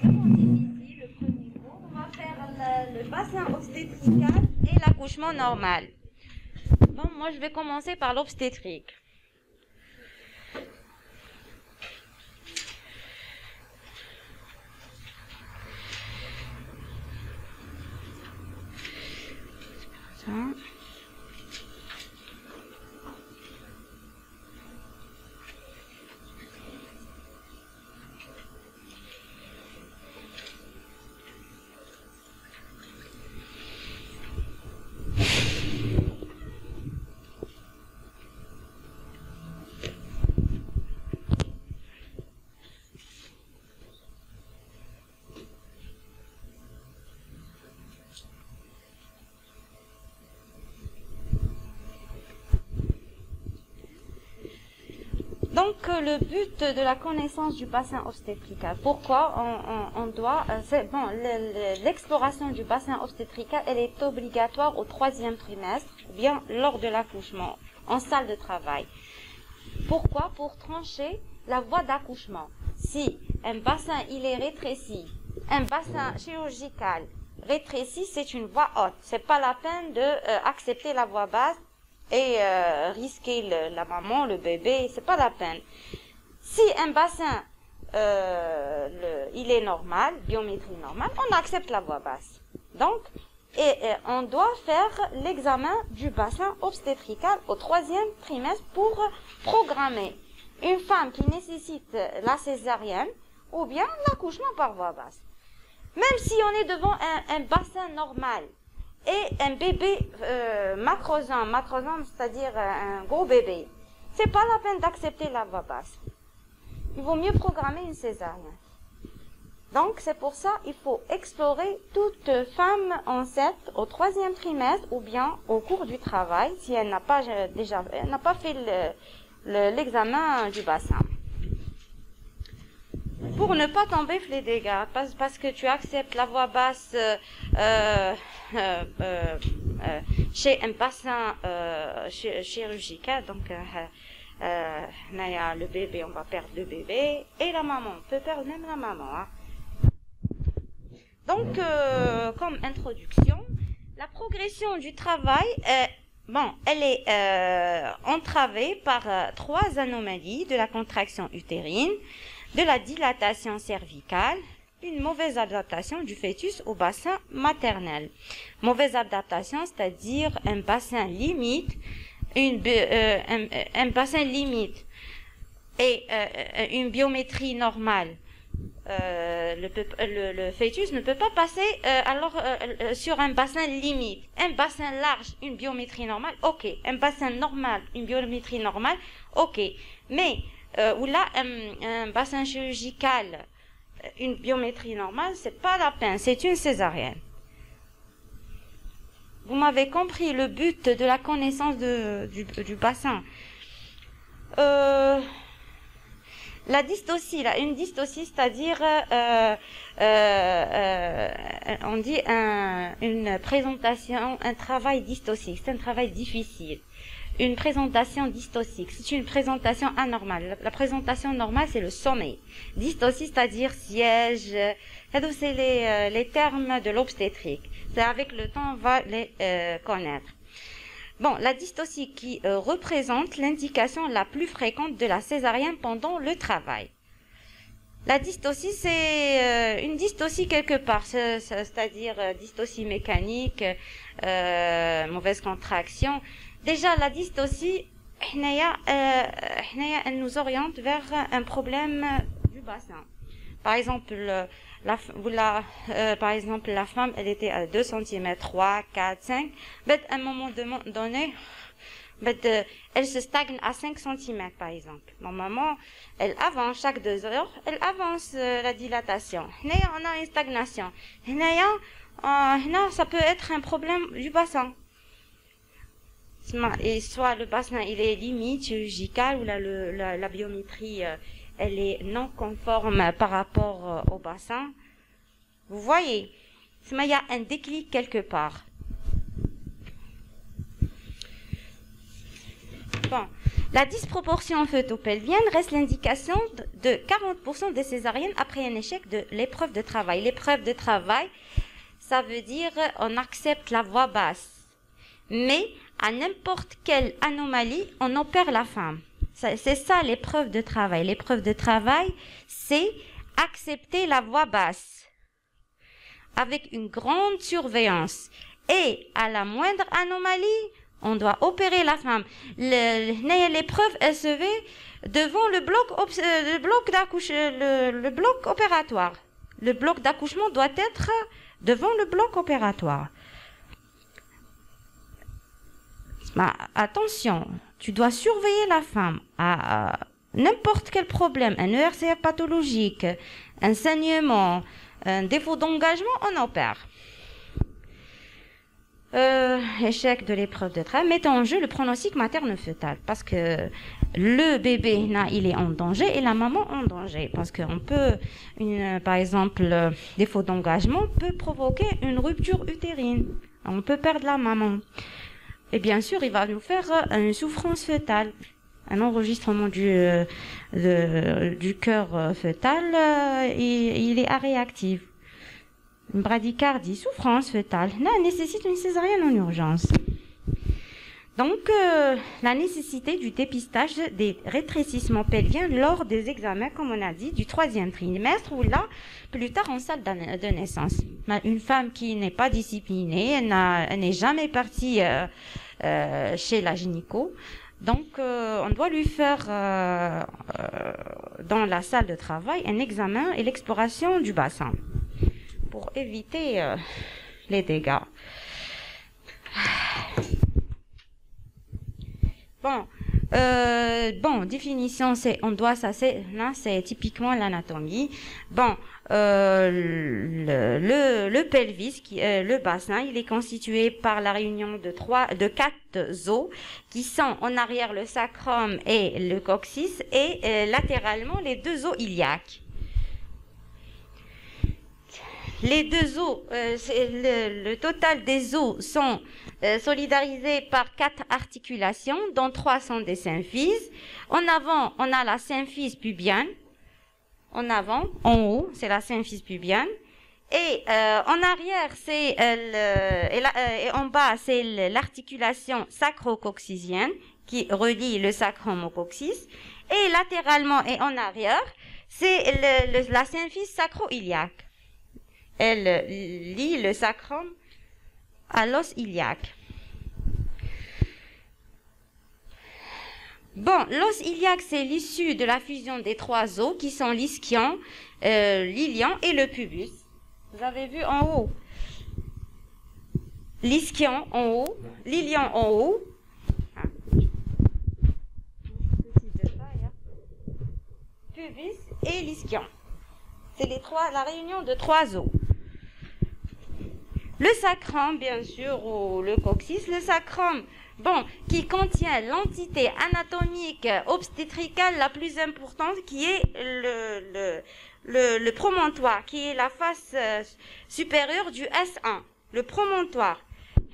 Ici, le premier cours, on va faire le bassin obstétrical et l'accouchement normal. Bon, moi je vais commencer par l'obstétrique. Ça. Donc, le but de la connaissance du bassin obstétrical, pourquoi on doit, l'exploration du bassin obstétrical, elle est obligatoire au 3e trimestre, ou bien lors de l'accouchement, en salle de travail. Pourquoi? Pour trancher la voie d'accouchement. Si un bassin, il est rétréci, un bassin chirurgical rétréci, c'est une voie haute. C'est pas la peine de accepter la voie basse et risquer la maman, le bébé, c'est pas la peine. Si un bassin il est normal, biométrie normale, on accepte la voie basse. Donc, on doit faire l'examen du bassin obstétrical au 3e trimestre pour programmer une femme qui nécessite la césarienne ou bien l'accouchement par voie basse. Même si on est devant un bassin normal, et un bébé macrosome, c'est-à-dire un gros bébé, c'est pas la peine d'accepter la voie basse. Il vaut mieux programmer une césarienne. Donc c'est pour ça il faut explorer toute femme enceinte au 3e trimestre ou bien au cours du travail si elle n'a pas fait l'examen du bassin. Pour ne pas tomber les dégâts, parce que tu acceptes la voie basse chez un bassin chirurgical, donc le bébé, on va perdre le bébé, et la maman, on peut perdre même la maman. Hein. Donc, comme introduction, la progression du travail, elle est entravée par 3 anomalies de la contraction utérine, de la dilatation cervicale, une mauvaise adaptation du fœtus au bassin maternel. Mauvaise adaptation, c'est-à-dire un bassin limite, un bassin limite et une biométrie normale. Le fœtus ne peut pas passer sur un bassin limite. Un bassin large, une biométrie normale, ok. Un bassin normal, une biométrie normale, ok. Mais ou là un bassin chirurgical, une biométrie normale, c'est pas la peine, c'est une césarienne. Vous m'avez compris le but de la connaissance du bassin. La dystocie, là, une dystocie, c'est-à-dire on dit une présentation, un travail dystocique, c'est un travail difficile. Une présentation dystocique, c'est une présentation anormale. La présentation normale, c'est le sommeil. Dystocie, c'est-à-dire siège. C'est les termes de l'obstétrique. C'est avec le temps, on va les connaître. Bon, la dystocie qui représente l'indication la plus fréquente de la césarienne pendant le travail. La dystocie, c'est une dystocie quelque part, c'est-à-dire dystocie mécanique, mauvaise contraction. Déjà, la dystocie, elle nous oriente vers un problème du bassin. Par exemple, par exemple, la femme, elle était à 2 cm, 3, 4, 5. À un moment donné, elle se stagne à 5 cm, par exemple. Normalement, elle avance chaque 2 heures, elle avance la dilatation. On a une stagnation. Ça peut être un problème du bassin. Et soit le bassin il est limite chirurgical ou la biométrie elle est non conforme par rapport au bassin. Vous voyez, il y a un déclic quelque part. Bon, La disproportion fœto-pelvienne reste l'indication de 40% des césariennes après un échec de l'épreuve de travail. L'épreuve de travail, ça veut dire on accepte la voix basse. Mais à n'importe quelle anomalie, on opère la femme. C'est ça l'épreuve de travail. L'épreuve de travail, c'est accepter la voix basse avec une grande surveillance. Et à la moindre anomalie, on doit opérer la femme. L'épreuve, elle se fait devant le bloc opératoire. Le bloc d'accouchement doit être devant le bloc opératoire. Attention, tu dois surveiller la femme à n'importe quel problème, un ERCF pathologique, un saignement, un défaut d'engagement, on opère. Échec de l'épreuve de travail, mettant en jeu le pronostic materne-fœtal, parce que le bébé, là, il est en danger et la maman en danger, parce qu'on peut, par exemple, défaut d'engagement peut provoquer une rupture utérine. On peut perdre la maman. Et bien sûr, il va nous faire une souffrance fœtale. Un enregistrement du cœur fœtal, il est aréactif. Une bradycardie, souffrance fœtale, là, nécessite une césarienne en urgence. Donc, la nécessité du dépistage des rétrécissements pelviens lors des examens, comme on a dit, du 3e trimestre, ou là, plus tard en salle de naissance. Une femme qui n'est pas disciplinée, elle n'est jamais partie chez la gynéco. Donc, on doit lui faire, dans la salle de travail, un examen et l'exploration du bassin pour éviter les dégâts. Bon, définition, c'est typiquement l'anatomie. Bon, le pelvis, le bassin, il est constitué par la réunion de 4 os qui sont en arrière le sacrum et le coccyx et latéralement les 2 os iliaques. Les 2 os, le total des os sont solidarisés par 4 articulations, dont 3 sont des symphyses. En avant, on a la symphyse pubienne. En avant, en haut, c'est la symphyse pubienne. Et en arrière, et en bas, c'est l'articulation sacro-coccygienne qui relie le sacrum au coccyx. Et latéralement et en arrière, c'est la symphyse sacro-iliaque. Elle lie le sacrum à l'os iliaque. Bon, l'os iliaque, c'est l'issue de la fusion des 3 os qui sont l'ischion, l'ilion et le pubis. Vous avez vu en haut. L'ischion en haut, l'ilion en haut. Pubis et l'ischion. C'est la réunion de 3 os. Le sacrum, bien sûr, ou le coccyx. Le sacrum, qui contient l'entité anatomique obstétricale la plus importante, qui est le promontoire, qui est la face supérieure du S1, le promontoire.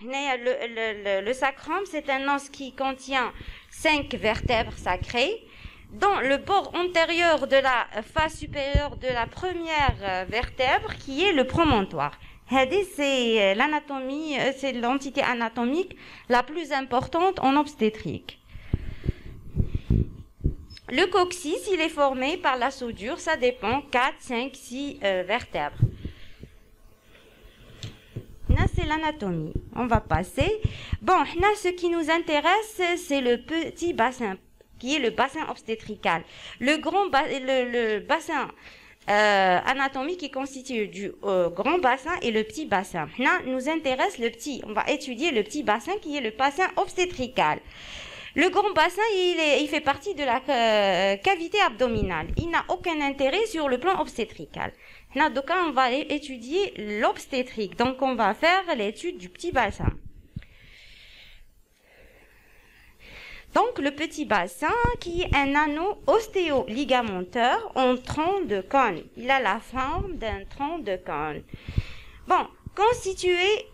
Le sacrum, c'est un os qui contient 5 vertèbres sacrées, dans le bord antérieur de la face supérieure de la première vertèbre, qui est le promontoire. C'est l'anatomie, c'est l'entité anatomique la plus importante en obstétrique. Le coccyx, il est formé par la soudure, ça dépend, 4, 5, 6 vertèbres. Là, c'est l'anatomie. On va passer. Bon, là, ce qui nous intéresse, c'est le petit bassin, qui est le bassin obstétrical. Le bassin anatomique qui constitue du grand bassin et le petit bassin. Là, nous intéresse le petit. On va étudier le petit bassin qui est le bassin obstétrical. Le grand bassin, il fait partie de la cavité abdominale. Il n'a aucun intérêt sur le plan obstétrical. Là, donc, on va étudier l'obstétrique. Donc, on va faire l'étude du petit bassin. Donc, le petit bassin qui est un anneau ostéo-ligamenteur en tronc de cône. Il a la forme d'un tronc de cône. Bon, constitué,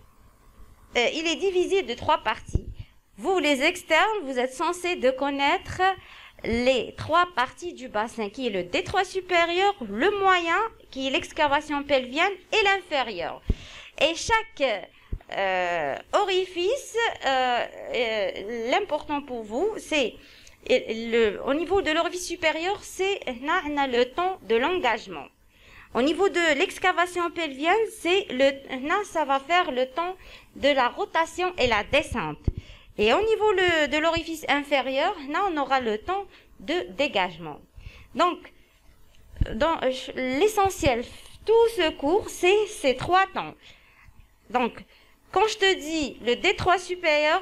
il est divisé de 3 parties. Vous, les externes, vous êtes censés de connaître les trois parties du bassin, qui est le détroit supérieur, le moyen, qui est l'excavation pelvienne, et l'inférieur. Et chaque orifice, l'important pour vous, c'est au niveau de l'orifice supérieur, c'est le temps de l'engagement. Au niveau de l'excavation pelvienne, ça va faire le temps de la rotation et la descente. Et au niveau de l'orifice inférieur, là, on aura le temps de dégagement. Donc, dans l'essentiel, tout ce cours, c'est ces trois temps. Donc, quand je te dis le détroit supérieur,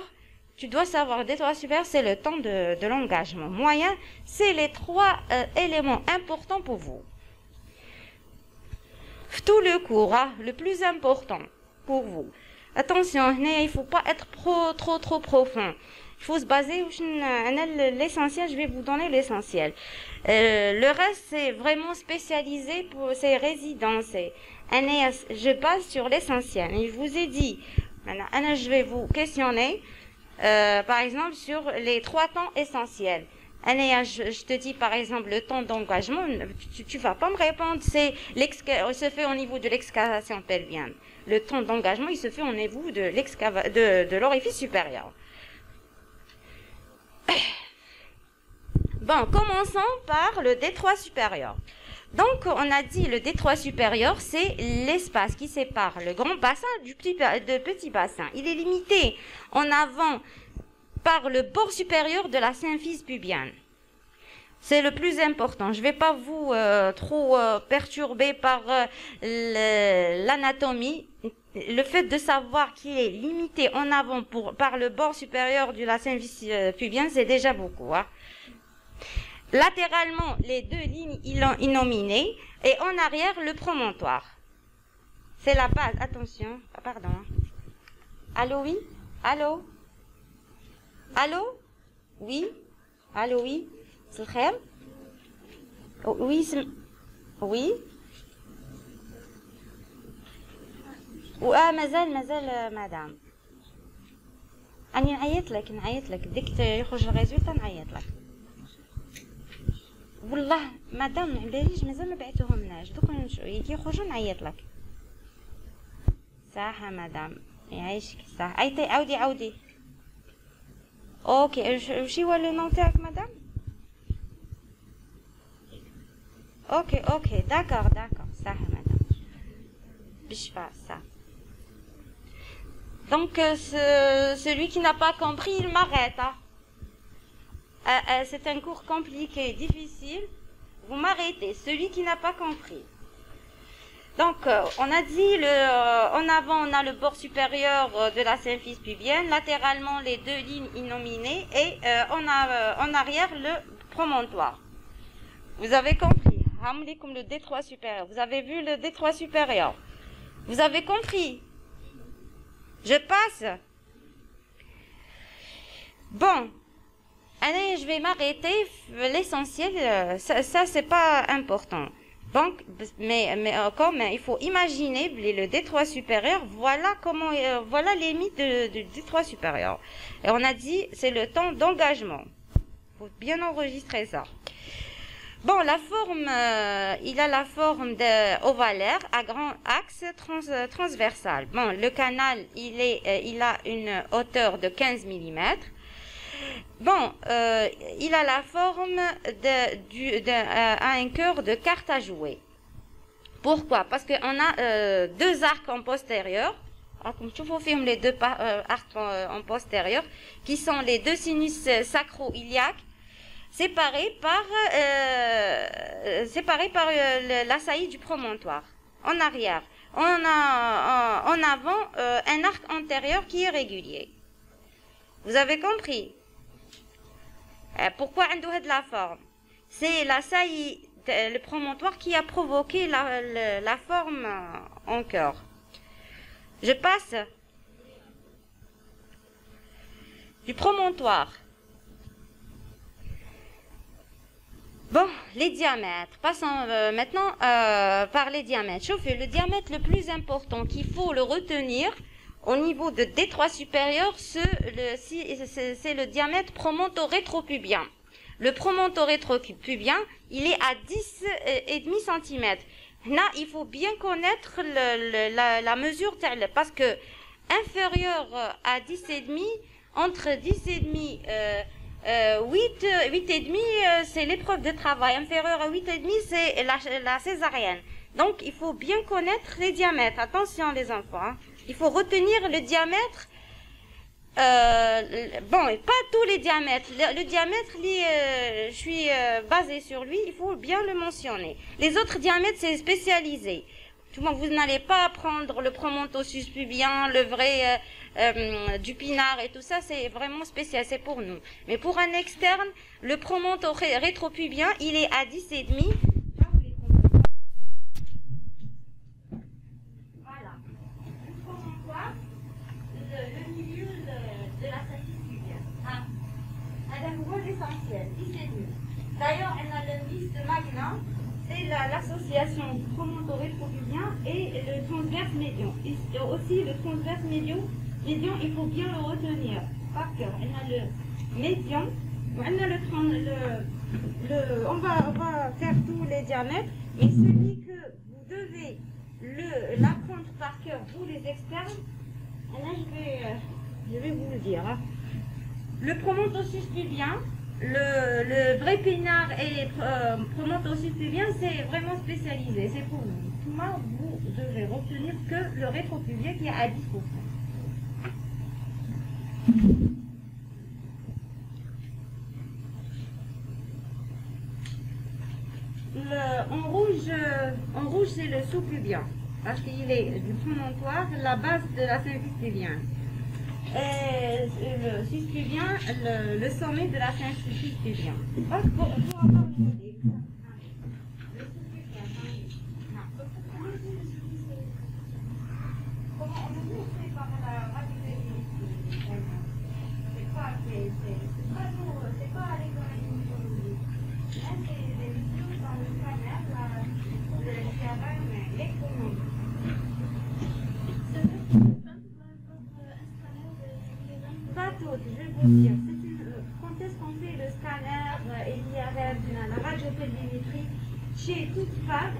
tu dois savoir, le détroit supérieur, c'est le temps de l'engagement. Moyen, c'est les trois éléments importants pour vous. Tout le cours, hein, le plus important pour vous. Attention, il ne faut pas être trop profond. Il faut se baser sur l'essentiel. Je vais vous donner l'essentiel. Le reste, c'est vraiment spécialisé pour ces résidences. Je base sur l'essentiel. Je vous ai dit, maintenant, je vais vous questionner, par exemple, sur les trois temps essentiels. Je te dis par exemple le temps d'engagement, tu vas pas me répondre, il se fait au niveau de l'excavation pelvienne. Le temps d'engagement, il se fait au niveau de l'orifice supérieur. Bon, commençons par le détroit supérieur. Donc, on a dit le détroit supérieur, c'est l'espace qui sépare le grand bassin du petit bassin. Il est limité en avant par le bord supérieur de la symphyse pubienne. C'est le plus important. Je ne vais pas vous trop perturber par l'anatomie. Le fait de savoir qu'il est limité en avant par le bord supérieur de la symphyse pubienne, c'est déjà beaucoup. Hein. Latéralement, les deux lignes innominées et en arrière, le promontoire. C'est la base. Attention. Ah, pardon. Allô, oui? Allô? Allô? Oui? Allô, oui? C'est le oui, oui? مازال مدام. أنا نعيط لك ديك يخرج الريزولتا نعيط لك. والله مدام ما باليش مازال ما بعتوهمناش دوك كي يخرجوا نعيط لك. صح مدام يعيشك صح. عاودي. اوكي وشي هو لو نون تاعك مدام؟ اوكي داكور صح مدام بالشفاء صح. Donc celui qui n'a pas compris, il m'arrête. Hein. C'est un cours compliqué, difficile. Vous m'arrêtez, celui qui n'a pas compris. Donc, on a dit, en avant, on a le bord supérieur de la symphyse pubienne, latéralement, les deux lignes innominées, et en arrière, le promontoire. Vous avez compris. Comme le détroit supérieur. Vous avez vu le détroit supérieur. Vous avez compris. Je passe. Bon. Allez, je vais m'arrêter. L'essentiel, ça c'est pas important. Donc, mais il faut imaginer le détroit supérieur. Voilà comment, voilà les limites du détroit supérieur. Et on a dit, c'est le temps d'engagement. Faut bien enregistrer ça. Bon, la forme, il a la forme ovalaire à grand axe transversal. Bon, le canal, il a une hauteur de 15 mm. Bon, il a la forme à un cœur de carte à jouer. Pourquoi? Parce qu'on a deux arcs en postérieur. Comme tu vois, les deux arcs en postérieur, qui sont les deux sinus sacro-iliaques, séparés par la saillie du promontoire. En arrière, on a en avant un arc antérieur qui est régulier. Vous avez compris? Pourquoi on doit de la forme? C'est la saillie, le promontoire qui a provoqué la forme en cœur. Je passe du promontoire. Bon, les diamètres. Passons maintenant par les diamètres. Chauffez, le diamètre le plus important qu'il faut le retenir Au niveau de D3 supérieur, c'est le diamètre promonto-rétropubien. Le promonto-rétropubien, il est à 10,5 cm. Là, il faut bien connaître la mesure, parce que inférieur à 10,5, entre 10,5 8,5, c'est l'épreuve de travail. Inférieur à 8,5, c'est la césarienne. Donc, il faut bien connaître les diamètres. Attention, les enfants. Hein. Il faut retenir le diamètre. Bon, pas tous les diamètres. Le diamètre, je suis basé sur lui. Il faut bien le mentionner. Les autres diamètres, c'est spécialisé. Vous n'allez pas prendre le promonto-suspubien, le vrai du pinard et tout ça, c'est vraiment spécial, c'est pour nous. Mais pour un externe, le promonto-rétropubien, il est à 10,5. Voilà. Le promontoire, le milieu de la ceinture pubienne. Ah. Elle a un rôle essentiel, 10,5. D'ailleurs, elle a le liste Magna. C'est l'association du promonto-rétropubien et le transverse médian. Et aussi le transverse médian, il faut bien le retenir par cœur. On a le médian, on a on va faire tous les diamètres, mais celui que vous devez l'apprendre par cœur, vous les externes, là je vais vous le dire. Hein. Le promonto-suspubien, le vrai pinard et promonto-suspubien, c'est vraiment spécialisé, c'est pour vous. Moi, vous devez retenir que le rétropubien qui est à 10%. En rouge, c'est le sous-pubien, parce qu'il est du promontoire, la base de la ceinture pubienne. Et le suspubien, le sommet de la ceinture suspubien. Parce pour avoir une idée. Le suspubien, comment on fait par la radiothérapie? C'est pas nous, c'est pas à l'école de gynécologie. Là, c'est des vidéos dans le scanner, le CRM, l'économie. Pas toutes, je vais vous dire. Quand est-ce qu'on fait le scanner et l'IRM, la radiopelvimétrie, chez toute femme,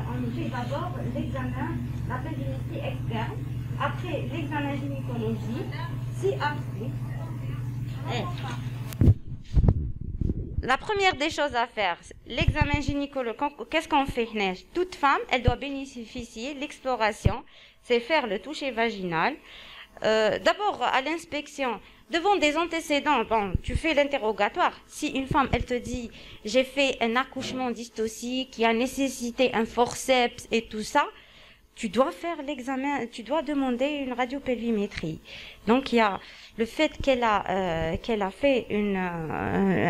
on fait d'abord l'examen, la pelvimétrie externe, après l'examen gynécologique, si après. La première des choses à faire, l'examen gynécologique, qu'est-ce qu'on fait? Toute femme, elle doit bénéficier de l'exploration, c'est faire le toucher vaginal. D'abord, à l'inspection, devant des antécédents, bon, tu fais l'interrogatoire. Si une femme, elle te dit, j'ai fait un accouchement dystocique qui a nécessité un forceps et tout ça, tu dois faire l'examen, tu dois demander une radiopelvimétrie. Donc, il y a le fait qu'elle a fait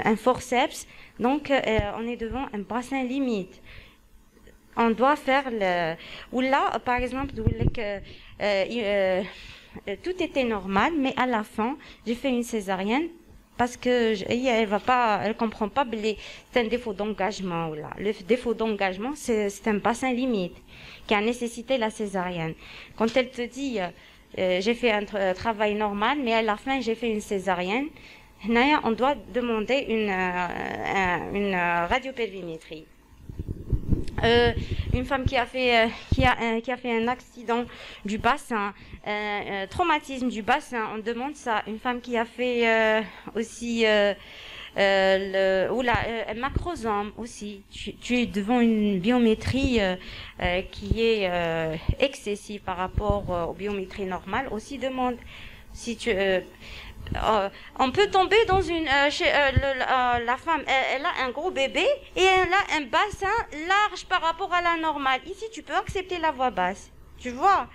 un forceps, donc on est devant un bassin limite. On doit faire ou là, par exemple, tout était normal, mais à la fin, j'ai fait une césarienne parce que elle comprend pas, c'est un défaut d'engagement. Le défaut d'engagement, c'est un bassin limite qui a nécessité la césarienne. Quand elle te dit, j'ai fait un travail normal, mais à la fin, j'ai fait une césarienne, on doit demander une radiopelvimétrie. Une femme qui a fait un accident du bassin, traumatisme du bassin, on demande ça. Une femme qui a fait aussi un macrosome aussi. Tu es devant une biométrie qui est excessive par rapport aux biométries normales. Aussi demande si tu on peut tomber dans la femme, elle a un gros bébé et elle a un bassin large par rapport à la normale. Ici, tu peux accepter la voix basse. Tu vois,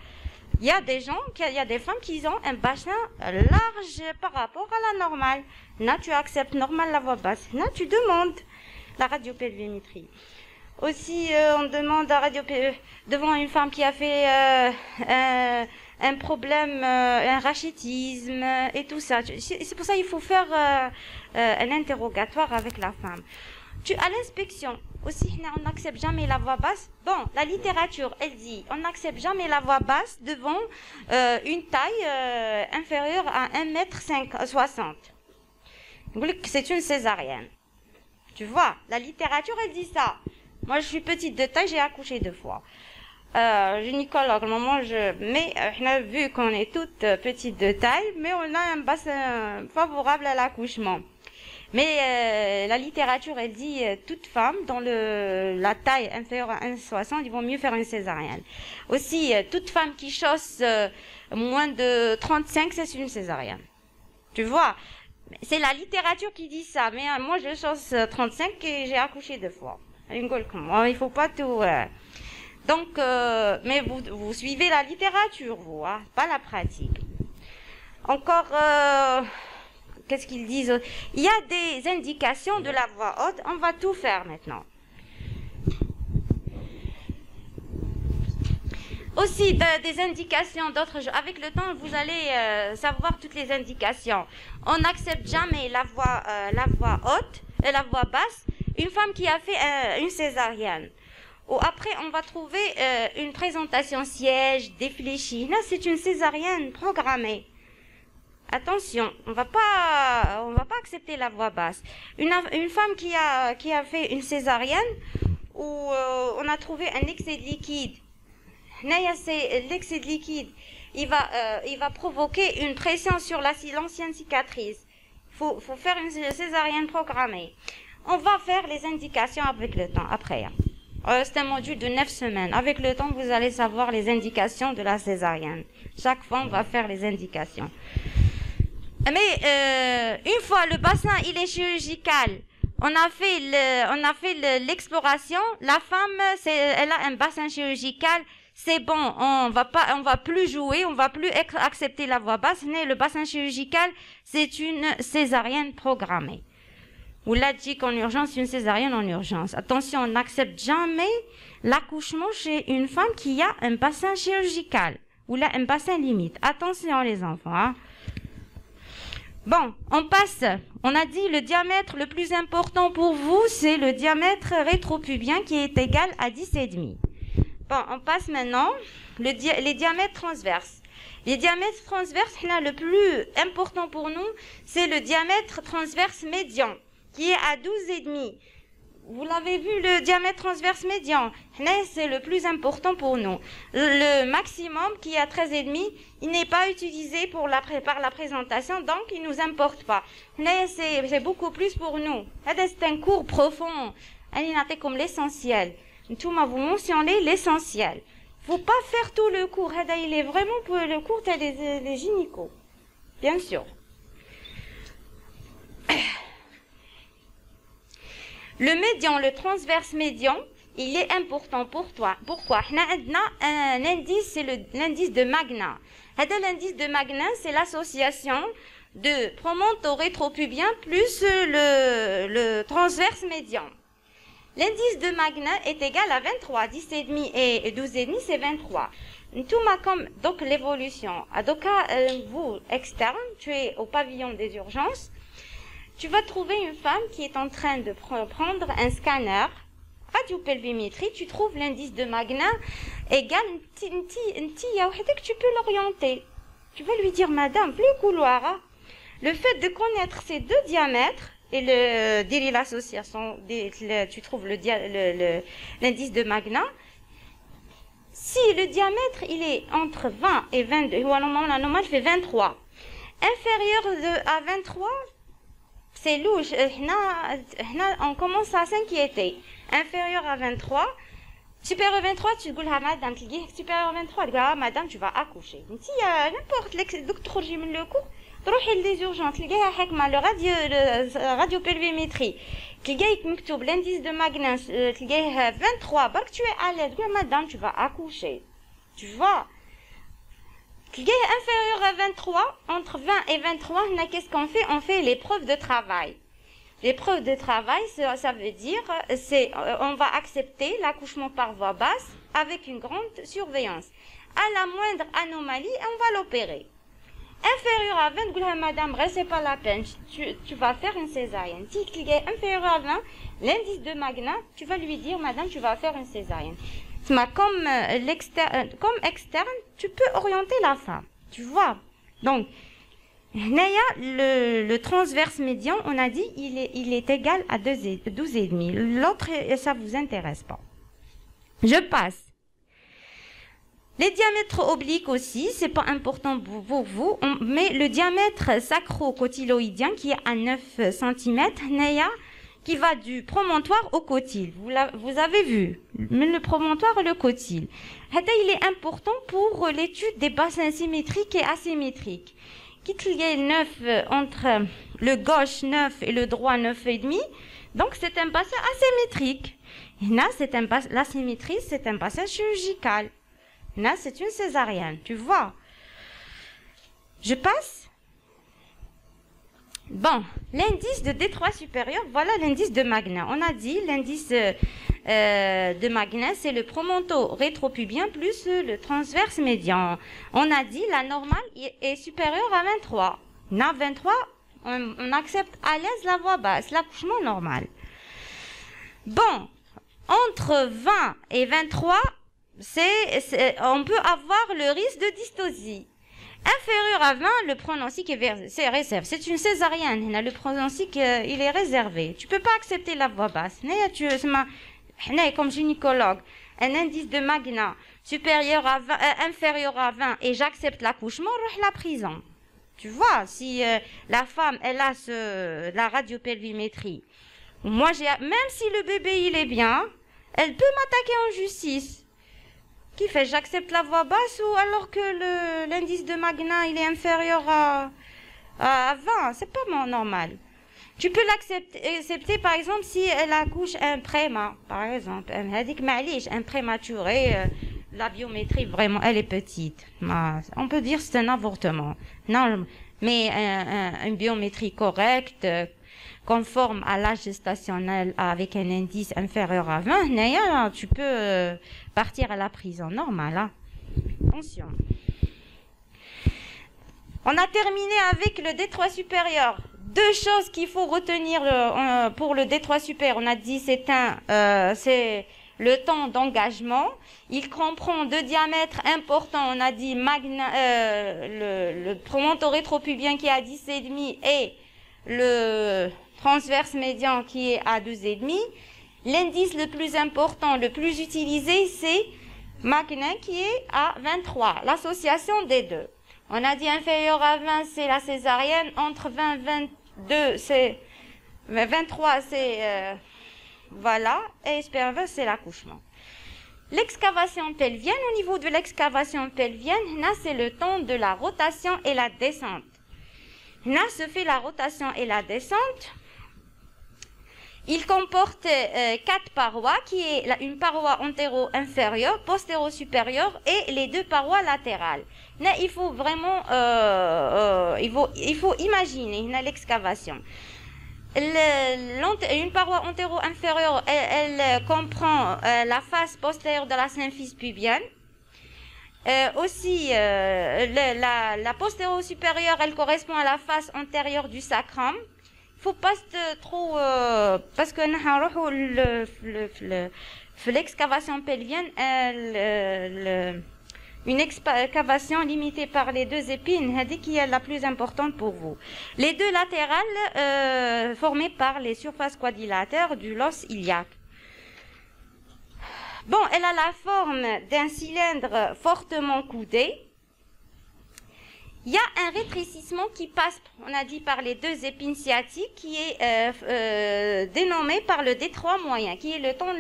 il y a des femmes qui ont un bassin large par rapport à la normale. Là, tu acceptes normal la voix basse. Là, tu demandes la radiopelvimétrie. Aussi, on demande la devant une femme qui a fait un problème, un rachitisme et tout ça. C'est pour ça qu'il faut faire un interrogatoire avec la femme. À l'inspection, Aussi, on n'accepte jamais la voix basse. Bon, la littérature, elle dit, on n'accepte jamais la voix basse devant une taille inférieure à 1,60 m. C'est une césarienne. Tu vois, la littérature, elle dit ça. Moi, je suis petite de taille, j'ai accouché 2 fois. Gynécologue, mais on a vu qu'on est toutes petites de taille, mais on a un bassin favorable à l'accouchement. Mais la littérature, elle dit toute femme dans la taille inférieure à 1,60 m, ils vont mieux faire une césarienne. Aussi, toute femme qui chausse moins de 35, c'est une césarienne. Tu vois, c'est la littérature qui dit ça, mais moi je chausse 35 et j'ai accouché 2 fois. Il faut pas tout... Donc, mais vous suivez la littérature, vous, hein, pas la pratique. Encore, qu'est-ce qu'ils disent? Il y a des indications de la voix haute. On va tout faire maintenant. Aussi, des indications d'autres. Avec le temps, vous allez savoir toutes les indications. On n'accepte jamais la voix haute et la voix basse. Une femme qui a fait une césarienne. Ou après, on va trouver une présentation siège, défléchie. Là, c'est une césarienne programmée. Attention, on va pas accepter la voix basse. Une femme qui a fait une césarienne où on a trouvé un excès de liquide. Là, c'est l'excès de liquide. Il va provoquer une pression sur l'ancienne cicatrice. Faut faire une césarienne programmée. On va faire les indications avec le temps, après. C'est un module de 9 semaines. Avec le temps, vous allez savoir les indications de la césarienne. Chaque fois, on va faire les indications. Mais une fois le bassin il est chirurgical, on a fait l'exploration. La femme, elle a un bassin chirurgical. C'est bon, on va plus jouer, on va plus accepter la voix basse. Mais le bassin chirurgical, c'est une césarienne programmée. On l'a dit qu'en urgence, une césarienne en urgence. Attention, on n'accepte jamais l'accouchement chez une femme qui a un bassin chirurgical ou là un bassin limite. Attention les enfants. Hein. Bon, on passe. On a dit le diamètre le plus important pour vous, c'est le diamètre rétropubien qui est égal à 10,5. Bon, on passe maintenant les diamètres transverses. Les diamètres transverses, le plus important pour nous, c'est le diamètre transverse médian, qui est à 12,5. Vous l'avez vu, le diamètre transverse médian, c'est le plus important pour nous. Le maximum, qui est à 13,5, il n'est pas utilisé par la présentation, donc il ne nous importe pas. C'est beaucoup plus pour nous. C'est un cours profond. Comme l'essentiel. Tout vous mentionnez l'essentiel. Il ne faut pas faire tout le cours. Il est vraiment pour le cours des gynécos. Bien sûr. Le médian, le transverse médian, il est important pour toi. Pourquoi? On a un indice, c'est l'indice de Magna. L'indice de Magna, c'est l'association de promonto-rétropubien plus le transverse médian. L'indice de Magna est égal à 23. 10,5 et 12,5, c'est 23. Donc l'évolution. Donc, vous, externe, tu es au pavillon des urgences. Tu vas trouver une femme qui est en train de prendre un scanner, radiopelvimétrie, tu trouves l'indice de Magna égal que tu peux l'orienter. Tu vas lui dire, madame, le couloir, le fait de connaître ces deux diamètres, et l'association, tu trouves l'indice de Magna, si le diamètre il est entre 20 et 22, la normale fait 23, inférieur à 23, c'est louche. On commence à s'inquiéter. Inférieur à 23, supérieur à 23, tu dis madame, supérieur à 23, tu dis madame, tu vas accoucher. Si n'importe docteur qui le cours, تروحي les urgences, تلقاها حكمة le radiopelvimétrie, تلقاي مكتوب l'indice de Magna, تلقايه 23, برك tu es à l'aise, madame, tu vas accoucher. Tu vois? Inférieur à 23, entre 20 et 23, qu'est-ce qu'on fait? On fait l'épreuve de travail. L'épreuve de travail, ça veut dire, on va accepter l'accouchement par voie basse avec une grande surveillance. À la moindre anomalie, on va l'opérer. inférieur à 20, تقولها madame, c'est pas la peine, tu vas faire une césarienne. Si il est inférieur à 20, l'indice de Magna, tu vas lui dire, madame, tu vas faire une césarienne. Comme externe, tu peux orienter la femme, tu vois. Donc, le transverse médian, on a dit, il est égal à 12,5. L'autre, ça vous intéresse pas. Je passe. Les diamètres obliques aussi, c'est pas important pour vous, mais le diamètre sacro-cotyloïdien qui est à 9 cm, qui va du promontoire au cotyle. Vous avez vu, le promontoire et le cotyle. Il est important pour l'étude des bassins symétriques et asymétriques. Qu'il y ait 9 entre le gauche 9 et le droit 9,5, donc c'est un bassin asymétrique. Là, l'asymétrie, c'est un bassin chirurgical. Là, c'est une césarienne, tu vois. Je passe. Bon, l'indice de détroit supérieur, voilà l'indice de Magna. On a dit l'indice de Magna, c'est le promonto-rétropubien plus le transverse médian. On a dit la normale est supérieure à 23. Là, 23, on accepte à l'aise la voie basse, l'accouchement normal. Bon, entre 20 et 23, on peut avoir le risque de dystosie. Inférieur à 20, le pronostic est réservé. C'est une césarienne. Le pronostic, il est réservé. Tu peux pas accepter la voie basse. Comme gynécologue, un indice de Magna supérieur à 20, inférieur à 20 et j'accepte l'accouchement, je la prison. Tu vois, si la femme, elle a la radiopelvimétrie, moi, même si le bébé, il est bien, elle peut m'attaquer en justice. Qui fait, j'accepte la voie basse ou alors que l'indice de Magna, il est inférieur à 20. C'est pas normal. Tu peux l'accepter, par exemple, si elle accouche un préma, par exemple. Un prématuré, la biométrie, vraiment, elle est petite. On peut dire que c'est un avortement. Non, mais une biométrie correcte, conforme à l'âge gestationnel avec un indice inférieur à 20, tu peux partir à la prison normale. Hein. Attention. On a terminé avec le détroit supérieur. Deux choses qu'il faut retenir pour le détroit supérieur. On a dit c'est le temps d'engagement. Il comprend deux diamètres importants. On a dit le promonto-rétropubien qui est à 10,5 et le transverse médian qui est à 12,5. L'indice le plus important, le plus utilisé, c'est Magna qui est à 23. L'association des deux. On a dit inférieur à 20, c'est la césarienne. Entre 20 et 22, c'est 23, c'est voilà. Et supérieur, c'est l'accouchement. L'excavation pelvienne, au niveau de l'excavation pelvienne, là, c'est le temps de la rotation et la descente. Là, se fait la rotation et la descente. Il comporte 4 parois, qui est une paroi antéro-inférieure, postéro-supérieure et les 2 parois latérales. Là, il faut vraiment, il faut imaginer l'excavation. Une paroi antéro-inférieure, elle comprend la face postérieure de la symphyse pubienne. Aussi, la postéro-supérieure, elle correspond à la face antérieure du sacrum. Faut pas trop parce que l'excavation pelvienne, une excavation limitée par les 2 épines, qui est la plus importante pour vous. Les 2 latérales formées par les surfaces quadrilatères du l'os iliaque. Bon, elle a la forme d'un cylindre fortement coudé. Il y a un rétrécissement qui passe, on a dit, par les 2 épines sciatiques, qui est dénommé par le détroit moyen, qui est le temps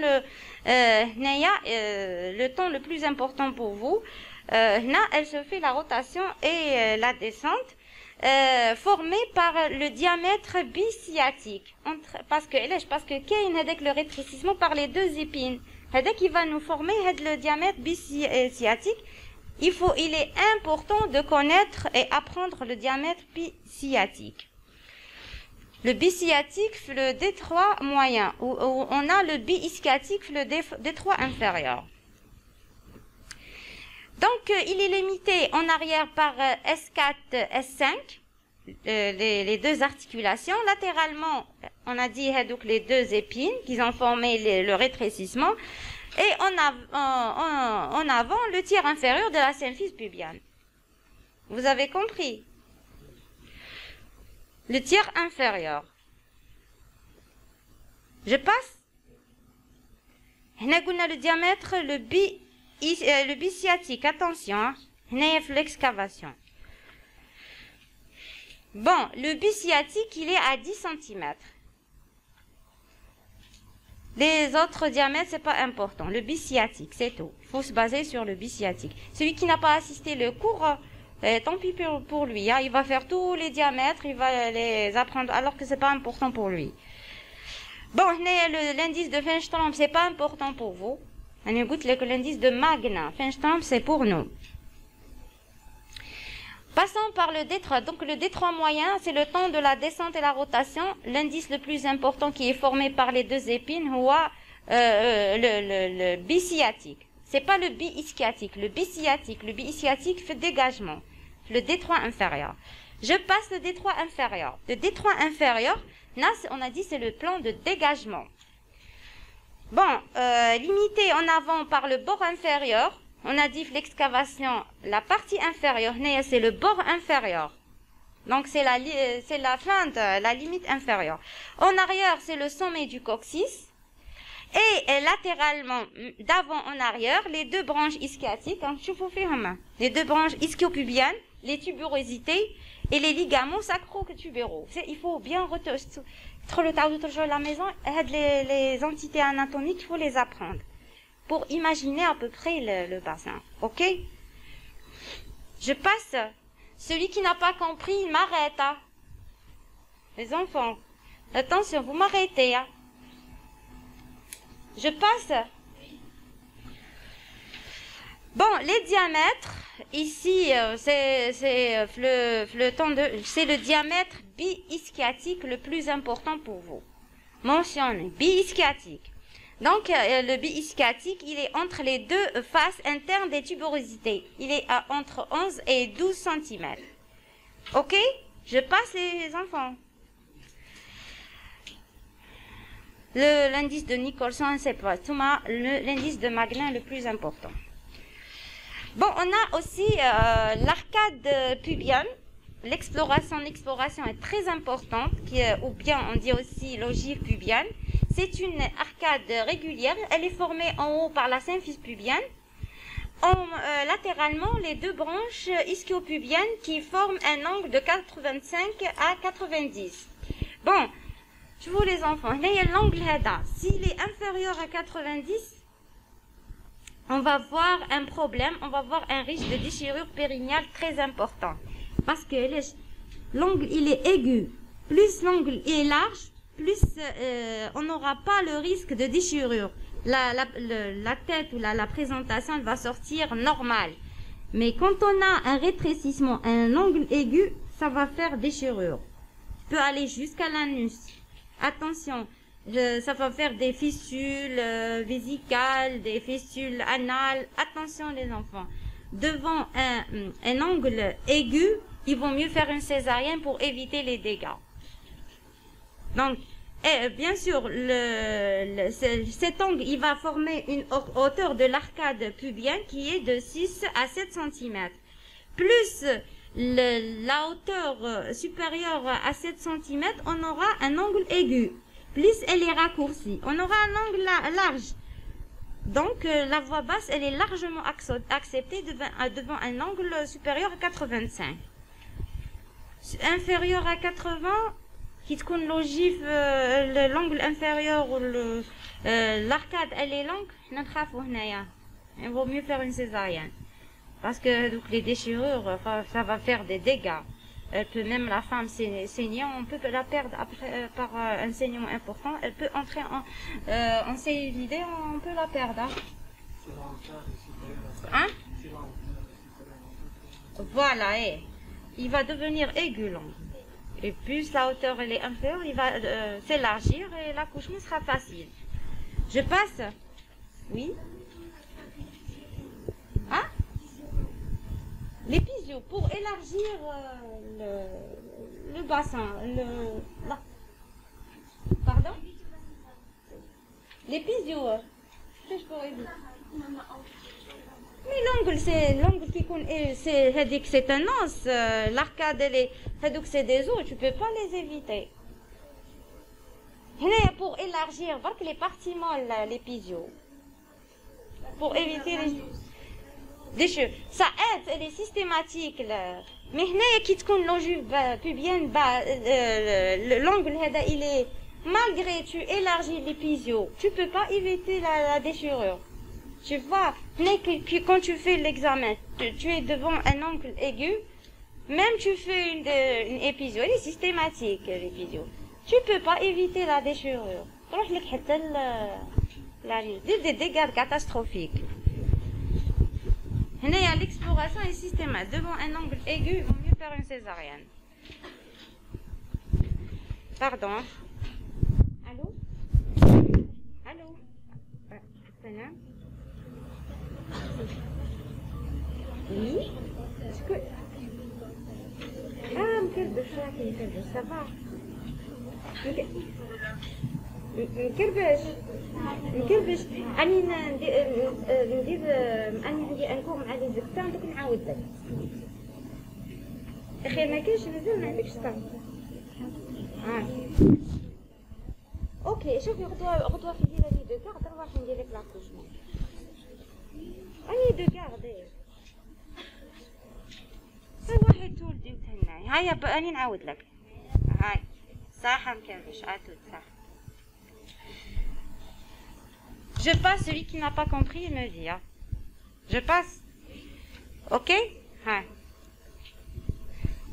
le plus important pour vous. Là, elle se fait la rotation et la descente, formée par le diamètre bisciatique. Parce que qu'il y a le rétrécissement par les 2 épines. Qui va nous former le diamètre bisciatique. Il est important de connaître et apprendre le diamètre bisciatique. Le bisciatique, le détroit moyen, où on a le biischiatique, le détroit inférieur. Donc, il est limité en arrière par S4, S5, les deux articulations. Latéralement, on a dit donc les deux épines qui ont formé le rétrécissement. Et en avant, le tiers inférieur de la symphyse pubienne. Vous avez compris? Le tiers inférieur. Je passe. On a le diamètre, le bisciatique. Attention, on a l'excavation. Bon, le bisciatique, il est à 10 cm. Les autres diamètres, c'est pas important. Le bisciatique, c'est tout. Il faut se baser sur le bisciatique. Celui qui n'a pas assisté le cours, tant pis pour lui. Hein. Il va faire tous les diamètres, il va les apprendre, alors que c'est pas important pour lui. Bon, l'indice de Fenstrom, c'est pas important pour vous. On écoute l'indice de Magna. Fenstrom, c'est pour nous. Passons par le D3. Donc le D3 moyen, c'est le temps de la descente et la rotation. L'indice le plus important qui est formé par les deux épines, le bisciatique. C'est pas le bi-ischiatique, le bisciatique. Le bi-ischiatique fait dégagement. Le D3 inférieur. Je passe le D3 inférieur. Le D3 inférieur, là, on a dit c'est le plan de dégagement. Bon, limité en avant par le bord inférieur. On a dit l'excavation, la partie inférieure, c'est le bord inférieur. Donc c'est la fin de la limite inférieure. En arrière, c'est le sommet du coccyx. Et latéralement, d'avant en arrière, les deux branches ischiatiques, les deux branches ischiopubiennes, les tuberosités et les ligaments sacro-tubéraux. Il faut bien retenir à la maison, les entités anatomiques, il faut les apprendre pour imaginer à peu près le bassin. Ok? Je passe. Celui qui n'a pas compris, il m'arrête. Hein. Les enfants, attention, vous m'arrêtez. Hein. Je passe. Bon, les diamètres, ici, c'est le diamètre bi-ischiatique le plus important pour vous. Mentionné, bi-ischiatique. Donc, le bi-ischiatique, il est entre les deux faces internes des tuberosités. Il est entre 11 et 12 cm. Ok? Je passe les enfants. L'indice de Nicholson, c'est pas l'indice de Magnin le plus important. Bon, on a aussi l'arcade pubienne. L'exploration est très importante, ou bien on dit aussi l'ogive pubienne. C'est une arcade régulière. Elle est formée en haut par la symphyse pubienne. Latéralement, les deux branches ischiopubiennes qui forment un angle de 85 à 90. Bon, je vous les enfants, là il y a l'angle HEDA. S'il est inférieur à 90, on va voir un problème, on va voir un risque de déchirure périnéale très important. Parce que l'angle il est aigu, plus l'angle est large, plus on n'aura pas le risque de déchirure. La tête ou la présentation elle va sortir normale. Mais quand on a un rétrécissement, un angle aigu, ça va faire déchirure. Ça peut aller jusqu'à l'anus. Attention, ça va faire des fistules vésicales, des fistules anales. Attention les enfants. Devant un angle aigu, il vaut mieux faire une césarienne pour éviter les dégâts. Donc, bien sûr, cet angle, il va former une hauteur de l'arcade pubienne qui est de 6 à 7 cm. Plus la hauteur supérieure à 7 cm, on aura un angle aigu. Plus elle est raccourcie, on aura un angle large. Donc, la voie basse, elle est largement acceptée devant un angle supérieur à 85. Inférieur à 80, qui te connaît l'ogive, l'angle inférieur ou l'arcade, elle est longue, il vaut mieux faire une césarienne. Parce que donc, les déchirures, ça va faire des dégâts. Elle peut même, la femme saignant, on peut la perdre après, par un saignement important. Elle peut entrer en cellulité, on peut la perdre. Hein? Voilà, il va devenir aigu l'angle. Et plus la hauteur elle est inférieure, il va s'élargir et l'accouchement sera facile. Je passe? Oui? Hein? L'épisio, pour élargir le bassin, pardon? L'épisio, qu'est-ce que je pourrais dire? Mais l'angle qui c'est un os, l'arcade, c'est des os, tu peux pas les éviter. Pour élargir les parties molles, l'épisio. Pour éviter les cheveux. Ça aide, elle est systématique. Mais qui te l'ogive pubienne, l'angle, il est, malgré tu élargis l'épisio, tu peux pas éviter la déchirure. Tu vois, quand tu fais l'examen, tu es devant un angle aigu, même tu fais une épisio, elle est systématique, l'épisio. Tu peux pas éviter la déchirure. Des dégâts catastrophiques. L'exploration est systématique. Devant un angle aigu, il vaut mieux faire une césarienne. Pardon. Allô? Allô? Oui? Ah, ça va. نكربش اني ندير اني عندي انكم مع لي زكتان دوك نعاود لك اخي ما كاينش مازال ما عندكش طعم اوكي شوفي غدوه في دير لي دو كارد نروح ندير لك لاكوشمون اني دو كارد هاي واحد تولدي وتهناي هيا اني نعاود لك هاي صح مكربش عاتود صح. Je passe, celui qui n'a pas compris, il me dit. Hein. Je passe. Ok? Hein.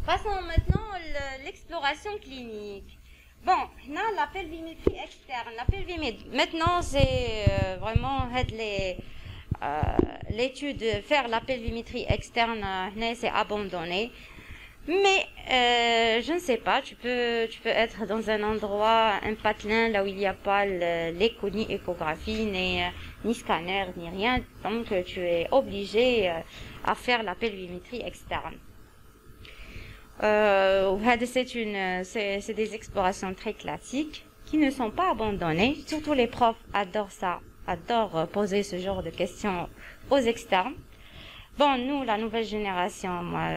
Passons maintenant à l'exploration clinique. Bon, là, la pelvimétrie externe. La pelvimétrie, maintenant, c'est vraiment l'étude, faire la pelvimétrie externe, c'est abandonné. Mais je ne sais pas, tu peux être dans un endroit, un patelin, là où il n'y a pas ni échographie, ni scanner, ni rien. Donc tu es obligé à faire la pelvimétrie externe. C'est des explorations très classiques qui ne sont pas abandonnées. Surtout les profs adorent ça, adorent poser ce genre de questions aux externes. Bon, nous, la nouvelle génération, moi,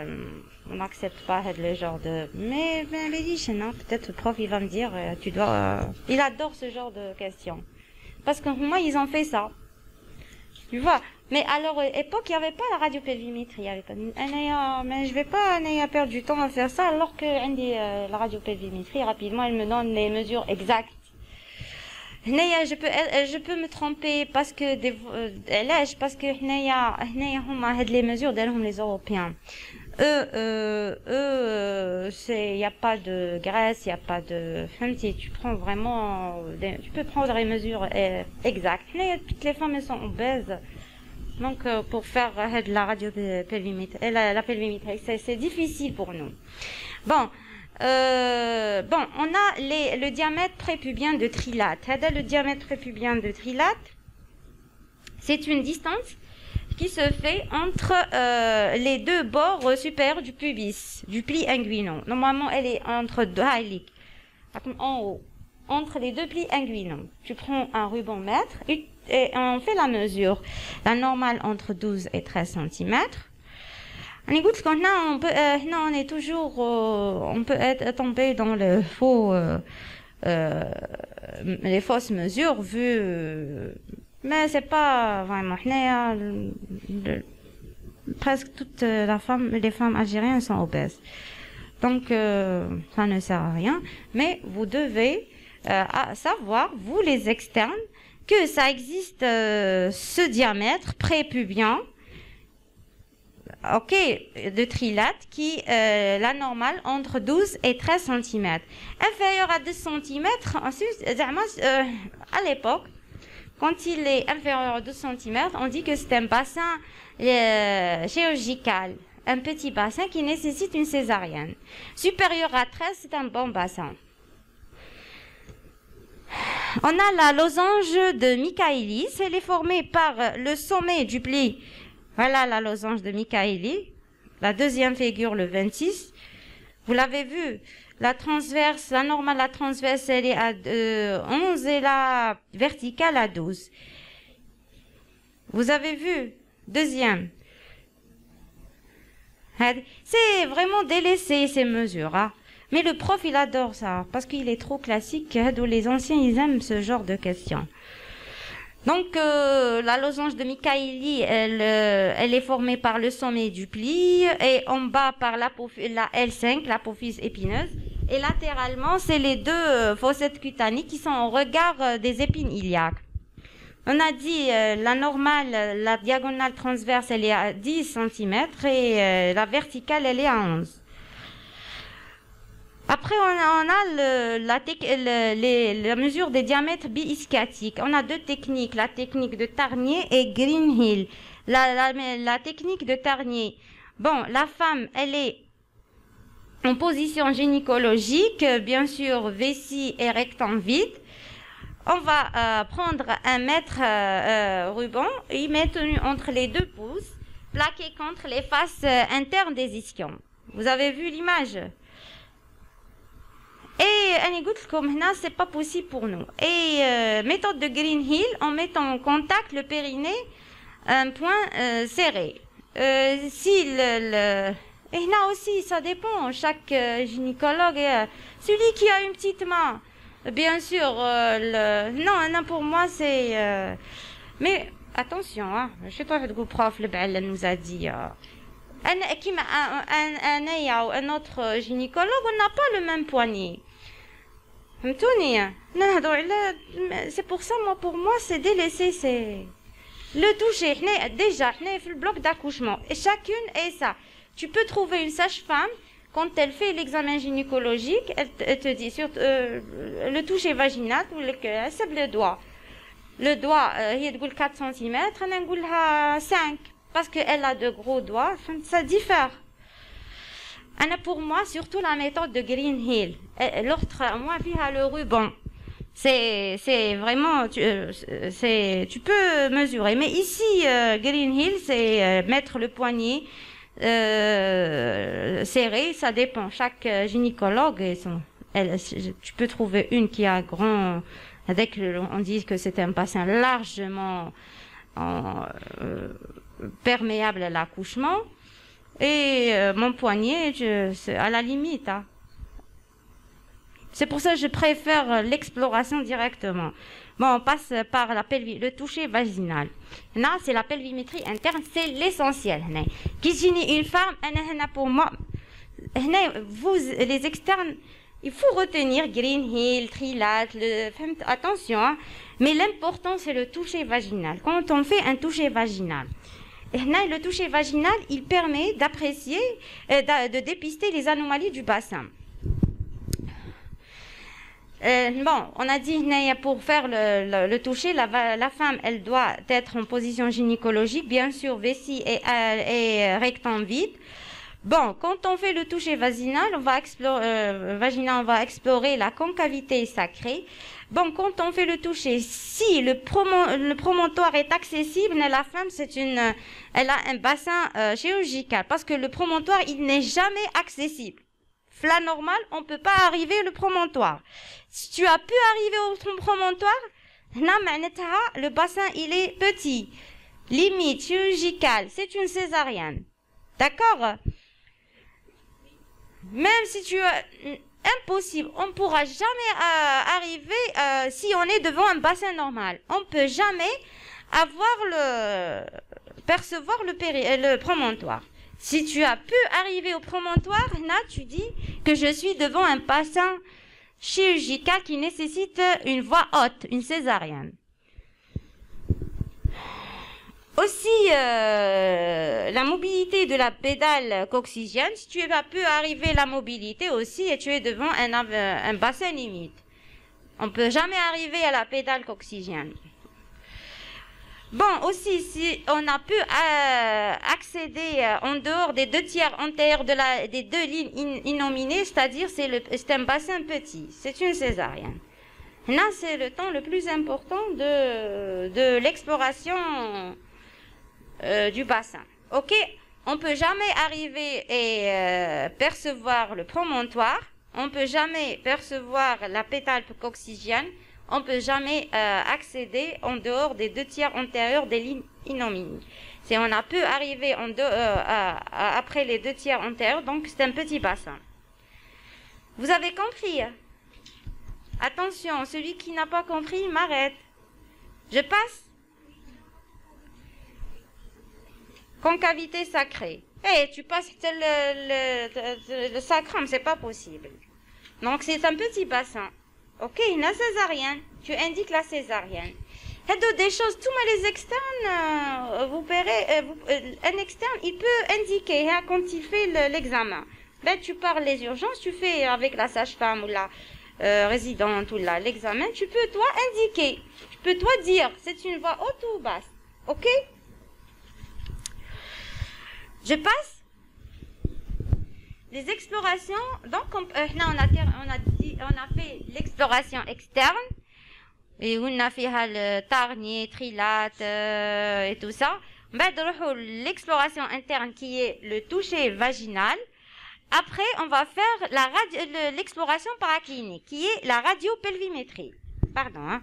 on n'accepte pas le genre de... Mais peut-être le prof, il va me dire, il adore ce genre de questions. Parce que moi, ils ont fait ça. Tu vois. Mais à leur époque, il n'y avait pas la radiopelvimétrie. Il y avait pas... mais je vais pas perdre du temps à faire ça, alors que la radiopelvimétrie, rapidement, elle me donne les mesures exactes. Je peux me tromper parce que les mesures les Européens. Il n'y a pas de graisse, il n'y a pas de... Tu prends vraiment... Tu peux prendre les mesures exactes. Toutes les femmes, elles sont obèses. Donc, pour faire la radiopelvimétrie, la pelvimétrie, c'est difficile pour nous. Bon, on a le diamètre prépubien de trilate. Le diamètre prépubien de trilate, c'est une distance qui se fait entre les deux bords supérieurs du pubis, du pli inguinaux. Normalement, elle est entre deux, en haut, entre les deux plis inguinaux. Tu prends un ruban mètre et on fait la mesure. La normale entre 12 et 13 cm. On écoute qu'on a, on est toujours, on peut être tombé dans le faux, les fausses mesures vu. Mais c'est pas vraiment. Presque toutes les femmes algériennes sont obèses. Donc, ça ne sert à rien. Mais vous devez savoir, vous les externes, que ça existe ce diamètre prépubien, de trilate, qui la normale entre 12 et 13 cm. Inférieur à 2 cm, ensuite, à l'époque, quand il est inférieur à 12 cm, on dit que c'est un bassin chirurgical, un petit bassin qui nécessite une césarienne. Supérieur à 13, c'est un bon bassin. On a la losange de Michaelis, elle est formée par le sommet du pli. Voilà la losange de Michaelis. La deuxième figure, le 26. Vous l'avez vu, la transverse, la normale, la transverse, elle est à 11 et la verticale à 12. Vous avez vu, deuxième. C'est vraiment délaissé ces mesures. Hein. Mais le prof, il adore ça, parce qu'il est trop classique, d'où les anciens, ils aiment ce genre de questions. Donc, la losange de Michaeli, elle est formée par le sommet du pli, et en bas par la L5, l'apophyse épineuse, et latéralement, c'est les deux fossettes cutanées qui sont au regard des épines iliaques. On a dit la normale, la diagonale transverse, elle est à 10 cm et la verticale, elle est à 11. Après, on a la mesure des diamètres bi-ischiatiques. On a deux techniques, la technique de Tarnier et Greenhill. La technique de Tarnier, bon, la femme, elle est en position gynécologique, bien sûr, vessie et rectum vide. On va prendre un mètre ruban et y mettre entre les deux pouces, plaqué contre les faces internes des ischions. Vous avez vu l'image? Et c'est pas possible pour nous. Et méthode de Greenhill, on met en contact le périnée, un point serré. Si et là aussi, ça dépend. Chaque gynécologue, celui qui a une petite main, bien sûr, non, pour moi c'est. Mais attention, hein, je sais pas, le prof, le Ba'al nous a dit. Un autre gynécologue, on n'a pas le même poignet. C'est pour ça, pour moi, c'est délaissé, c'est le toucher. Déjà, le bloc d'accouchement. Et chacune est ça. Tu peux trouver une sage-femme, quand elle fait l'examen gynécologique, elle te dit sur le toucher vaginal, c'est le doigt. Le doigt, il y a 4 cm, on a 5. Parce qu'elle a de gros doigts, ça diffère. Pour moi, surtout la méthode de Greenhill. L'autre, moi, via le ruban. C'est vraiment, tu peux mesurer. Mais ici, Greenhill, c'est mettre le poignet serré, ça dépend. Chaque gynécologue, tu peux trouver une qui a grand, on dit que c'est un bassin largement perméable à l'accouchement. Et mon poignet, c'est à la limite. Hein. C'est pour ça que je préfère l'exploration directement. Bon, on passe par le toucher vaginal. Là, c'est la pelvimétrie interne, c'est l'essentiel. Qui une femme, pour moi, vous, les externes, il faut retenir Greenhill, Trilate, attention, hein. Mais l'important, c'est le toucher vaginal. Quand on fait un toucher vaginal, le toucher vaginal, il permet d'apprécier, de dépister les anomalies du bassin. Bon, on a dit pour faire le toucher, la femme, elle doit être en position gynécologique, bien sûr, vessie et rectum vide. Bon, quand on fait le toucher vaginal, on va explorer la concavité sacrée. Bon, quand on fait le toucher, si le promontoire est accessible, la femme, elle a un bassin chirurgical, parce que le promontoire, il n'est jamais accessible. Fla normal, on peut pas arriver au promontoire. Si tu as pu arriver au promontoire, le bassin, il est petit. Limite chirurgicale, c'est une césarienne. D'accord? Même si tu as impossible, on ne pourra jamais arriver si on est devant un bassin normal. On ne peut jamais percevoir le promontoire. Si tu as pu arriver au promontoire, là, tu dis que je suis devant un bassin chirurgical qui nécessite une voie haute, une césarienne. Aussi, la mobilité de la pédale coccygienne, si tu as pu arriver la mobilité aussi et tu es devant un bassin limite. On ne peut jamais arriver à la pédale coccygienne. Bon, aussi, si on a pu accéder en dehors des 2 tiers antérieurs des 2 lignes innominées, c'est-à-dire c'est un bassin petit, c'est une césarienne. Là, c'est le temps le plus important de l'exploration du bassin. Ok, on peut jamais arriver et percevoir le promontoire, on peut jamais percevoir la pétale coccygienne, on peut jamais accéder en dehors des 2/3 antérieurs des lignes ignominiques. Si on a pu arriver après les 2/3 antérieurs, donc c'est un petit bassin. Vous avez compris? Attention, celui qui n'a pas compris, il m'arrête. Je passe. Concavité sacrée. Tu passes le sacrum, c'est pas possible. Donc c'est un petit bassin. Ok, une césarienne. Tu indiques la césarienne. Et des choses, tous les externes, vous verrez, un externe, il peut indiquer quand il fait l'examen. Tu parles les urgences, tu fais avec la sage-femme ou la résidente ou l'examen, tu peux toi indiquer, tu peux toi dire, c'est une voix haute ou basse, ok? Je passe. Les explorations, donc on a fait l'exploration externe, et on a fait le tarnier, trilate et tout ça. L'exploration interne qui est le toucher vaginal. Après, on va faire l'exploration paraclinique, qui est la radiopelvimétrie. Pardon, hein.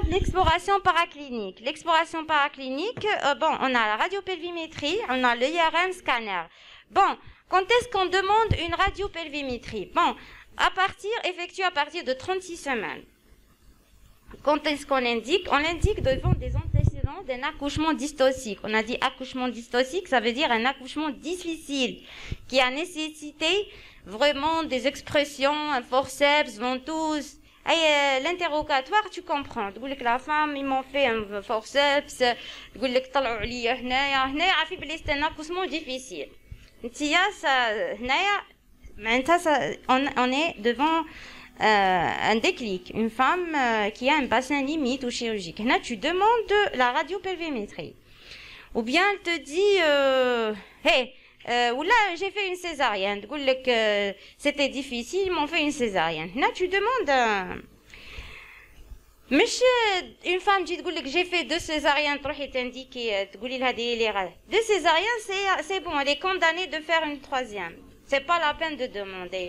L'exploration paraclinique. L'exploration paraclinique, on a la radiopelvimétrie, on a le IRM scanner. Bon, quand est-ce qu'on demande une radiopelvimétrie? Bon, effectuée à partir de 36 semaines. Quand est-ce qu'on indique? On indique devant des antécédents d'un accouchement dystocique. On a dit accouchement dystocique, ça veut dire un accouchement difficile, qui a nécessité vraiment des expressions, un forceps, ventouse. L'interrogatoire, tu comprends. Tu dis que la femme, ils m'ont fait un forceps. Tu dis que طلعوا عليا هنايا عارفين بلي c'est un accouchement difficile. On est devant un déclic, une femme qui a un bassin limite ou chirurgique. Là, tu demandes la radiopelvimétrie. Ou bien elle te dit ou là, j'ai fait une césarienne. Tu dis que c'était difficile, ils m'ont fait une césarienne. Là, tu demandes... Mais une femme qui te dit que j'ai fait 2 césariennes, tu t'indiques, tu dis que 2 césariennes, c'est bon, elle est condamnée de faire une 3e. C'est pas la peine de demander.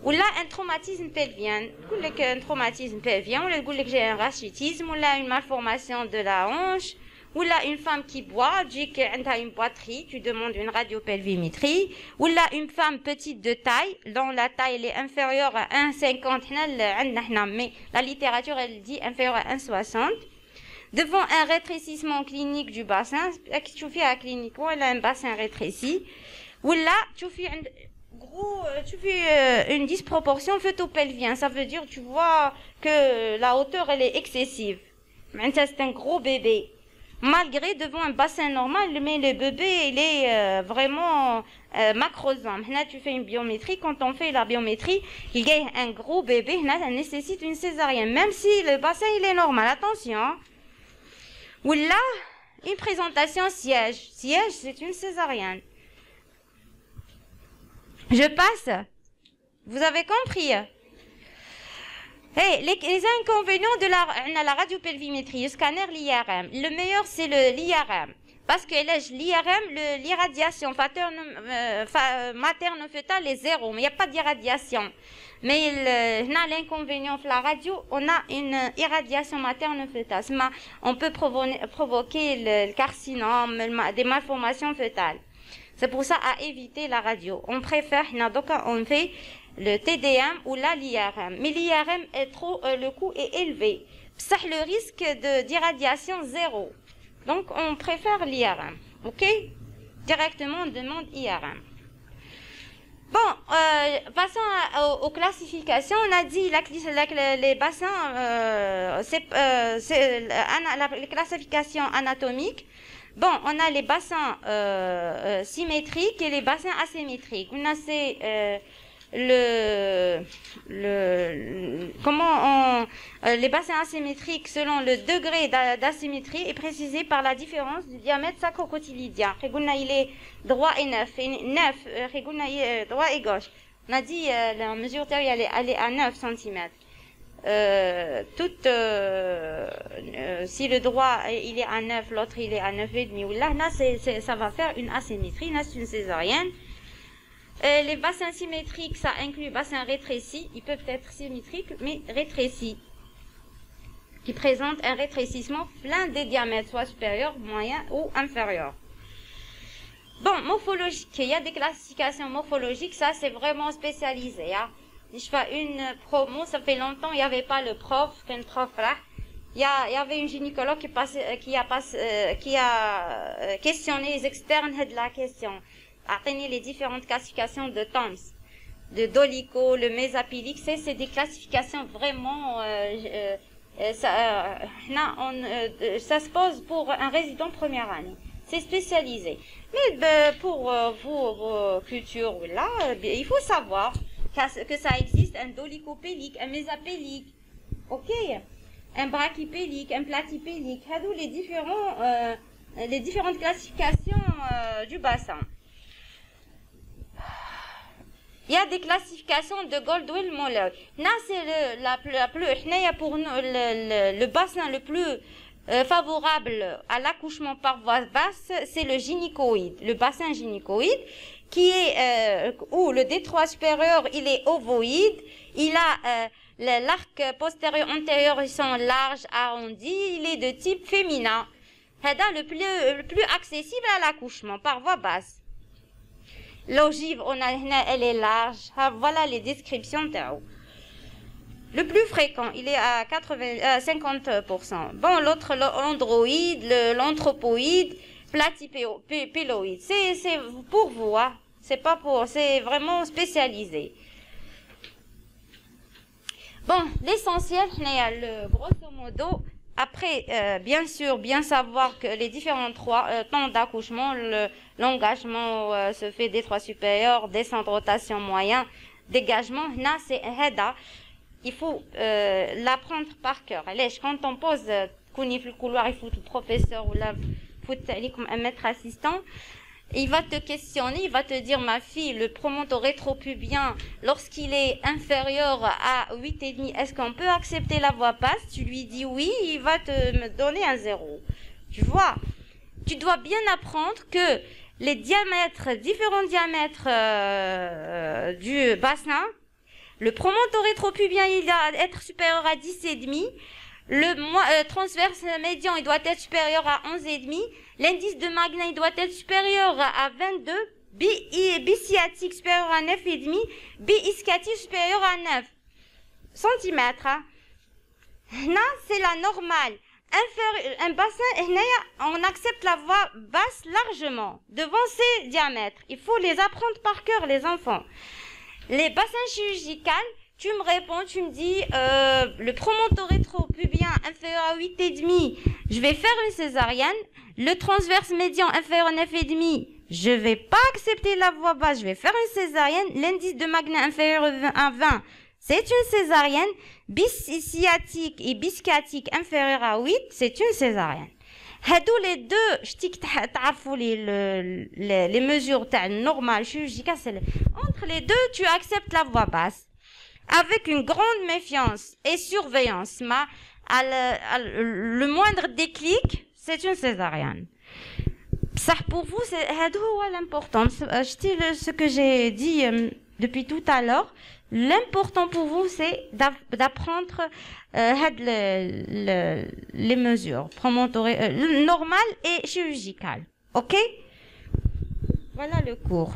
Ou là, un traumatisme pelvien. Tu dis qu'un traumatisme pelvien, ou là, tu dis que j'ai un rachitisme, ou là, une malformation de la hanche. Ou là, une femme qui boit, dit qu'elle a une boiterie, tu demandes une radiopelvimétrie. Ou là, une femme petite de taille, dont la taille elle est inférieure à 1,50, mais la littérature, elle dit inférieure à 1,60. Devant un rétrécissement clinique du bassin, tu fais à la clinique, ou elle a un bassin rétréci. Ou là, tu fais une disproportion fœtopelvienne. Ça veut dire, tu vois que la hauteur, elle est excessive. Maintenant, c'est un gros bébé. Malgré devant un bassin normal, mais le bébé, il est vraiment macrosome. Là, tu fais une biométrie. Quand on fait la biométrie, il y a un gros bébé. Là, ça nécessite une césarienne. Même si le bassin, il est normal. Attention. Ou là, une présentation siège. Siège, c'est une césarienne. Je passe. Vous avez compris? Les inconvénients de la radiopelvimétrie, le scanner, l'IRM. Le meilleur, c'est l'IRM. Parce que l'IRM, l'irradiation materne-fœtale est 0. Mais il n'y a pas d'irradiation. Mais l'inconvénient de la radio, on a une irradiation materne-fœtale. On peut provoquer le carcinome, des malformations fœtales. C'est pour ça à éviter la radio. On préfère, donc on fait le TDM ou l'IRM. Mais l'IRM est le coût est élevé. Ça, le risque d'irradiation 0. Donc, on préfère l'IRM. OK? Directement, on demande IRM. Bon, passons aux classifications. On a dit les bassins, les classifications anatomiques. Bon, on a les bassins symétriques et les bassins asymétriques. On a les bassins asymétriques selon le degré d'asymétrie est précisé par la différence du diamètre sacro-cotylidien. Il est droit et neuf, droit et gauche. On a dit la mesure théorique elle est à 9 cm. Si le droit il est à 9, l'autre il est à 9,5, ou là ça va faire une asymétrie, là c'est une césarienne. Les bassins symétriques, ça inclut bassins rétrécis, ils peuvent être symétriques mais rétrécis, qui présentent un rétrécissement plein des diamètres, soit supérieur, moyen ou inférieur. Bon, morphologique, il y a des classifications morphologiques, ça c'est vraiment spécialisé. Hein. Je fais une promo, ça fait longtemps, il n'y avait pas le prof, là. Il y avait une gynécologue qui a questionné les externes de la question. Atteindre les différentes classifications de TOMS, de dolicho, le mésapilique, c'est des classifications vraiment, ça se pose pour un résident première année. C'est spécialisé. Mais pour vos cultures, là, il faut savoir que ça existe un dolicopélique, un mésapélique, ok, un brachypélique, un platypélique, les différentes classifications du bassin. Il y a des classifications de Goldwyn-Muller. Là, c'est pour nous, le bassin le plus favorable à l'accouchement par voie basse, c'est le gynécoïde, le bassin gynécoïde, qui est où le détroit supérieur il est ovoïde, il a l'arc postérieur antérieur ils sont larges, arrondis, il est de type féminin. C'est le plus accessible à l'accouchement par voie basse. L'ogive, elle est large. Voilà les descriptions de le plus fréquent, il est à 50%. Bon, l'autre, l'androïde, l'anthropoïde, platypéloïde. C'est pour vous, hein. C'est vraiment spécialisé. Bon, l'essentiel, grosso modo, après, bien sûr, bien savoir que les différents temps d'accouchement, l'engagement se fait détroit supérieur, descente, rotation moyen, dégagement, là, c'est HEDA. Il faut l'apprendre par cœur. Quand on pose le couloir, il faut le professeur ou là, faut comme un maître assistant, il va te questionner, il va te dire, ma fille, le promontoire rétropubien, lorsqu'il est inférieur à 8,5, est-ce qu'on peut accepter la voie basse? Tu lui dis oui, il va me donner un 0. Tu vois, tu dois bien apprendre que les différents diamètres du bassin, le promontoire rétropubien, il doit être supérieur à 10,5. Le transverse médian, il doit être supérieur à 11,5. L'indice de Magnin, il doit être supérieur à 22. Bisciatique supérieur à 9,5. Bi-ischiatique supérieur à 9 cm. Là, c'est la normale. Un bassin, on accepte la voie basse largement devant ces diamètres. Il faut les apprendre par cœur, les enfants. Les bassins chirurgicaux, tu me réponds, tu me dis, le promontoire rétropubien inférieur à 8,5, je vais faire une césarienne. Le transverse médian inférieur à 9,5, je vais pas accepter la voie basse, je vais faire une césarienne. L'indice de Magnin inférieur à 20, c'est une césarienne. Bisciatique et bischiatique inférieur à 8, c'est une césarienne. Les deux, les mesures normales chirurgicales, entre les deux, tu acceptes la voie basse. Avec une grande méfiance et surveillance, le moindre déclic, c'est une césarienne. Ça, pour vous, c'est l'important. Ce que j'ai dit depuis tout à l'heure, l'important pour vous, c'est d'apprendre les mesures normales et chirurgicales. OK? Voilà le cours.